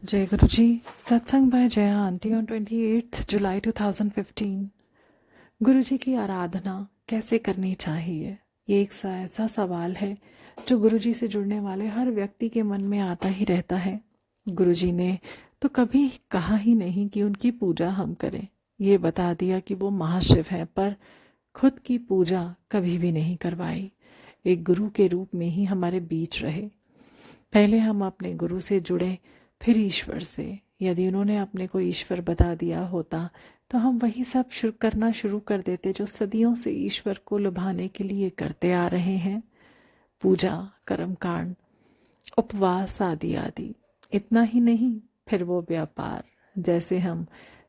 जय गुरु जी। सत्संग bye Jaya aunty on 28 जुलाई 2015। गुरु जी की आराधना कैसे करनी चाहिए, ये एक ऐसा सवाल है जो गुरु जी से जुड़ने वाले हर व्यक्ति के मन में आता ही रहता है। गुरु जी ने तो कभी कहा ही नहीं कि उनकी पूजा हम करें। ये बता दिया कि वो महाशिव हैं, पर खुद की पूजा कभी भी नहीं करवाई। एक गुरु के रूप में ही हमारे बीच रहे। पहले हम अपने गुरु से जुड़े, फिर ईश्वर से। यदि उन्होंने अपने को ईश्वर बता दिया होता तो हम वही सब करना शुरू कर देते जो सदियों से ईश्वर को लुभाने के लिए करते आ रहे हैं। पूजा, कर्मकांड, उपवास आदि आदि। इतना ही नहीं, फिर वो व्यापार। जैसे हम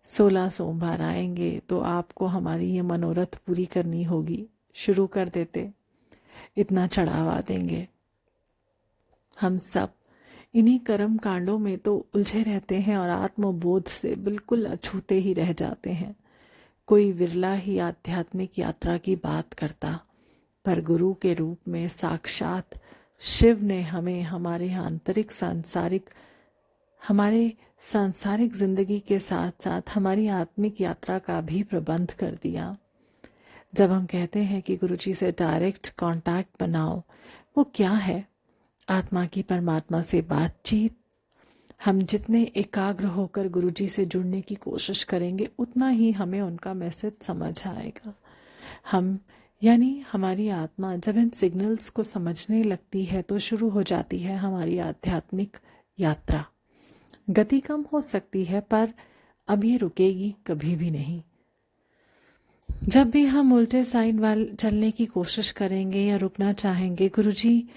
16 सोमवार आएंगे तो आपको हमारी ये मनोरथ पूरी करनी होगी, शुरू कर देते। इतना चढ़ावा देंगे। हम सब इन्हीं कर्म कांडों में तो उलझे रहते हैं और आत्मबोध से बिल्कुल अछूते ही रह जाते हैं। कोई विरला ही आध्यात्मिक यात्रा की बात करता, पर गुरु के रूप में साक्षात शिव ने हमें हमारे सांसारिक जिंदगी के साथ साथ हमारी आत्मिक यात्रा का भी प्रबंध कर दिया। जब हम कहते हैं कि गुरु जी से डायरेक्ट कांटेक्ट बनाओ, वो क्या है? आत्मा की परमात्मा से बातचीत। हम जितने एकाग्र होकर गुरुजी से जुड़ने की कोशिश करेंगे, उतना ही हमें उनका मैसेज समझ आएगा। हमारी आत्मा जब इन सिग्नल्स को समझने लगती है तो शुरू हो जाती है हमारी आध्यात्मिक यात्रा। गति कम हो सकती है, पर अब ये रुकेगी कभी भी नहीं। जब भी हम उल्टे साइड वाल चलने की कोशिश करेंगे या रुकना चाहेंगे, गुरुजी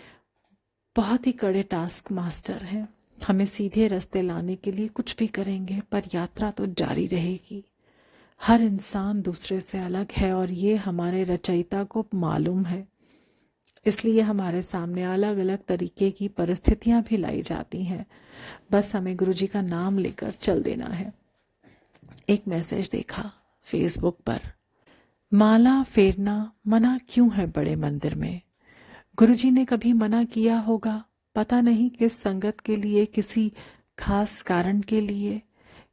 बहुत ही कड़े टास्क मास्टर हैं। हमें सीधे रास्ते लाने के लिए कुछ भी करेंगे, पर यात्रा तो जारी रहेगी। हर इंसान दूसरे से अलग है और ये हमारे रचयिता को मालूम है। इसलिए हमारे सामने अलग अलग तरीके की परिस्थितियां भी लाई जाती हैं। बस हमें गुरुजी का नाम लेकर चल देना है। एक मैसेज देखा फेसबुक पर, माला फेरना मना क्यों है बड़े मंदिर में? गुरुजी ने कभी मना किया होगा, पता नहीं किस संगत के लिए, किसी खास कारण के लिए।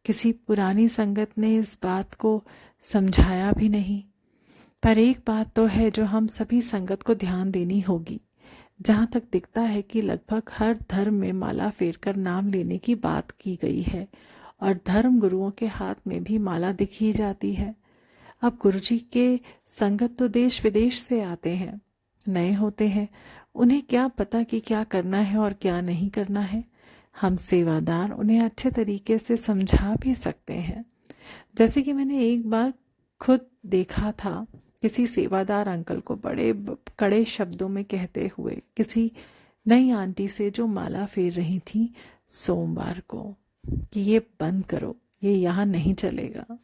किसी पुरानी संगत ने इस बात को समझाया भी नहीं। पर एक बात तो है जो हम सभी संगत को ध्यान देनी होगी। जहां तक दिखता है कि लगभग हर धर्म में माला फेरकर नाम लेने की बात की गई है और धर्म गुरुओं के हाथ में भी माला दिखी जाती है। अब गुरुजी के संगत तो देश विदेश से आते हैं, नए होते हैं। उन्हें क्या पता कि क्या करना है और क्या नहीं करना है। हम सेवादार उन्हें अच्छे तरीके से समझा भी सकते हैं। जैसे कि मैंने एक बार खुद देखा था किसी सेवादार अंकल को बड़े कड़े शब्दों में कहते हुए किसी नई आंटी से जो माला फेर रही थी सोमवार को, कि ये बंद करो, ये यहाँ नहीं चलेगा।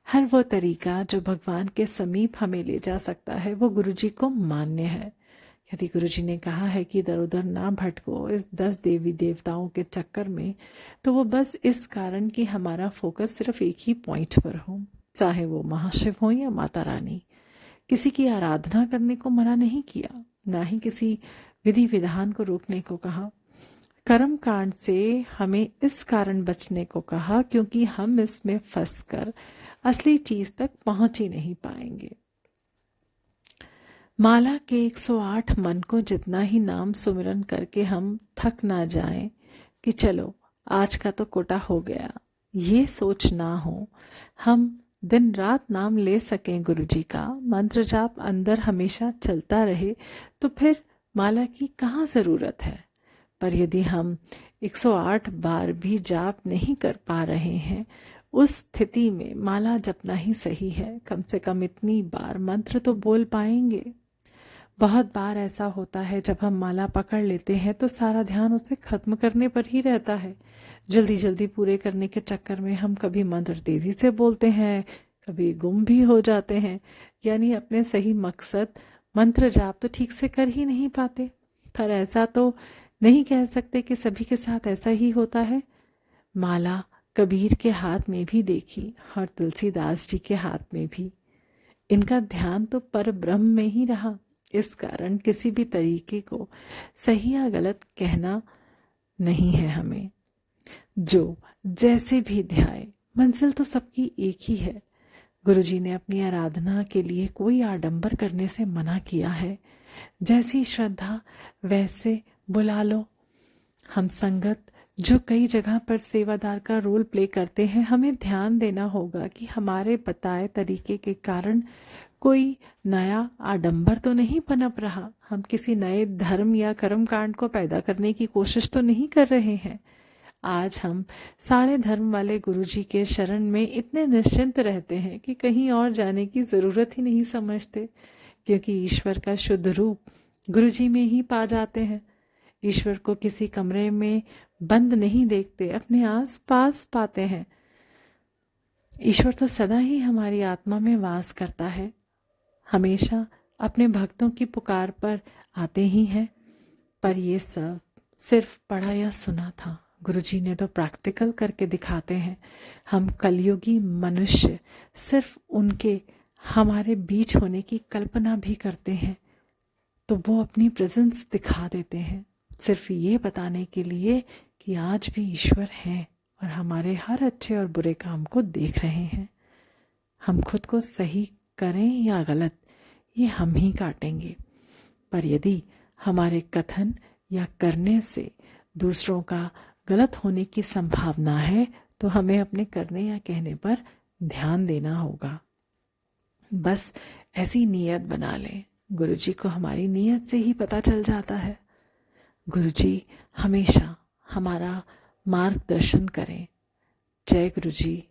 हर वो तरीका जो भगवान के समीप हमें ले जा सकता है वो गुरुजी को मान्य है। यदि गुरुजी ने कहा है कि इधर उधर ना भटको इस 10 देवी देवताओं के चक्कर में, तो वो बस इस कारण कि हमारा फोकस सिर्फ एक ही पॉइंट पर हो, चाहे वो महाशिव हो या माता रानी। किसी की आराधना करने को मना नहीं किया, ना ही किसी विधि विधान को रोकने को कहा। कर्म कांड से हमें इस कारण बचने को कहा क्योंकि हम इसमें फंसकर असली चीज तक पहुंच ही नहीं पाएंगे। माला के 108 मन को जितना ही नाम सुमिरन करके हम थक ना जाएं कि चलो आज का तो कोटा हो गया, ये सोच ना हो। हम दिन रात नाम ले सकें गुरुजी का, मंत्र जाप अंदर हमेशा चलता रहे, तो फिर माला की कहाँ जरूरत है। पर यदि हम 108 बार भी जाप नहीं कर पा रहे हैं, उस स्थिति में माला जपना ही सही है। कम से कम इतनी बार मंत्र तो बोल पाएंगे। बहुत बार ऐसा होता है जब हम माला पकड़ लेते हैं तो सारा ध्यान उसे खत्म करने पर ही रहता है। जल्दी जल्दी पूरे करने के चक्कर में हम कभी मंत्र तेजी से बोलते हैं, कभी गुम भी हो जाते हैं, यानी अपने सही मकसद मंत्र जाप तो ठीक से कर ही नहीं पाते। पर ऐसा तो नहीं कह सकते कि सभी के साथ ऐसा ही होता है। माला कबीर के हाथ में भी देखी और तुलसीदास जी के हाथ में भी। इनका ध्यान तो पर ब्रह्म में ही रहा। इस कारण किसी भी तरीके को सही या गलत कहना नहीं है हमें। जो जैसे भी ध्याए, मंजिल तो सबकी एक ही है। गुरुजी ने अपनी आराधना के लिए कोई आडंबर करने से मना किया है। जैसी श्रद्धा वैसे बुला लो। हम संगत जो कई जगह पर सेवादार का रोल प्ले करते हैं, हमें ध्यान देना होगा कि हमारे बताए तरीके के कारण कोई नया आडंबर तो नहीं पनप रहा। हम किसी नए धर्म या कर्म कांड को पैदा करने की कोशिश तो नहीं कर रहे हैं। आज हम सारे धर्म वाले गुरुजी के शरण में इतने निश्चिंत रहते हैं कि कहीं और जाने की जरूरत ही नहीं समझते, क्योंकि ईश्वर का शुद्ध रूप गुरुजी में ही पा जाते हैं। ईश्वर को किसी कमरे में बंद नहीं देखते, अपने आस पास पाते हैं। ईश्वर तो सदा ही हमारी आत्मा में वास करता है, हमेशा अपने भक्तों की पुकार पर आते ही हैं। पर ये सब सिर्फ पढ़ा या सुना था, गुरुजी ने तो प्रैक्टिकल करके दिखाते हैं। हम कलयुगी मनुष्य सिर्फ उनके हमारे बीच होने की कल्पना भी करते हैं तो वो अपनी प्रेजेंस दिखा देते हैं, सिर्फ ये बताने के लिए कि आज भी ईश्वर हैं और हमारे हर अच्छे और बुरे काम को देख रहे हैं। हम खुद को सही करें या गलत, ये हम ही काटेंगे। पर यदि हमारे कथन या करने से दूसरों का गलत होने की संभावना है तो हमें अपने करने या कहने पर ध्यान देना होगा। बस ऐसी नीयत बना लें। गुरुजी को हमारी नीयत से ही पता चल जाता है। गुरुजी हमेशा हमारा मार्गदर्शन करें। जय गुरुजी।